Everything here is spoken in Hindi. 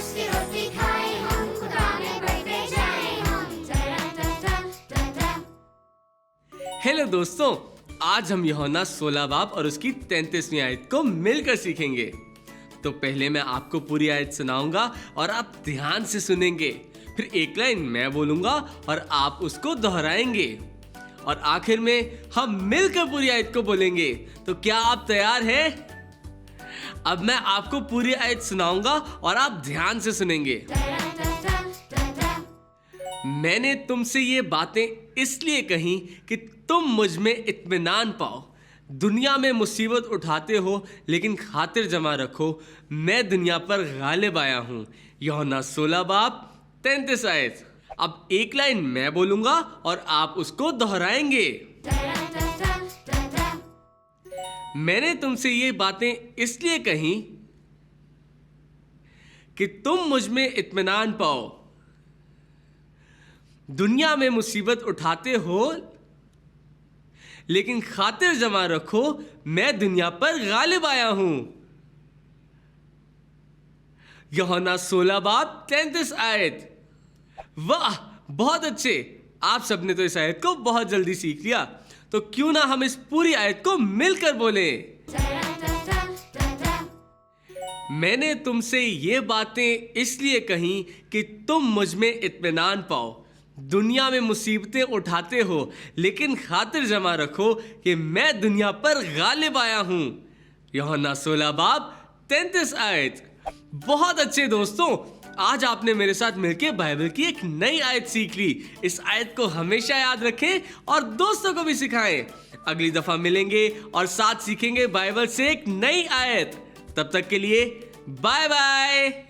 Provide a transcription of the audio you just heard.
उसकी रोटी खाए हम, खुदा में बढ़ते जाए हम। हेलो दोस्तों, आज हम यूहन्ना 16 बाब और उसकी 33वीं आयत को मिलकर सीखेंगे। तो पहले मैं आपको पूरी आयत सुनाऊंगा और आप ध्यान से सुनेंगे। फिर एक लाइन मैं बोलूंगा और आप उसको दोहराएंगे और आखिर में हम मिलकर पूरी आयत को बोलेंगे। तो क्या आप तैयार हैं? अब मैं आपको पूरी आयत सुनाऊंगा और आप ध्यान से सुनेंगे। मैंने तुमसे ये बातें इसलिए कही कि तुम मुझ में इत्मीनान पाओ। दुनिया में मुसीबत उठाते हो, लेकिन खातिर जमा रखो, मैं दुनिया पर गालिब आया हूँ। यूहन्ना 16 बाब 33 आयत। अब एक लाइन मैं बोलूंगा और आप उसको दोहराएंगे। मैंने तुमसे ये बातें इसलिए कही कि तुम मुझ में इत्मीनान पाओ। दुनिया में मुसीबत उठाते हो, लेकिन खातिर जमा रखो, मैं दुनिया पर गालिब आया हूं। यूहन्ना 16 बाब 33 आयत। वाह, बहुत अच्छे। आप सबने तो इस आयत को बहुत जल्दी सीख लिया। तो क्यों ना हम इस पूरी आयत को मिलकर बोलें। मैंने तुमसे ये बातें इसलिए कही कि तुम मुझ में इत्मीनान पाओ। दुनिया में मुसीबतें उठाते हो, लेकिन खातिर जमा रखो कि मैं दुनिया पर गालिब आया हूं। यूहन्ना 16 बाब 33 आयत। बहुत अच्छे दोस्तों, आज आपने मेरे साथ मिलकर बाइबल की एक नई आयत सीख ली। इस आयत को हमेशा याद रखें और दोस्तों को भी सिखाएं। अगली दफा मिलेंगे और साथ सीखेंगे बाइबल से एक नई आयत। तब तक के लिए बाय बाय।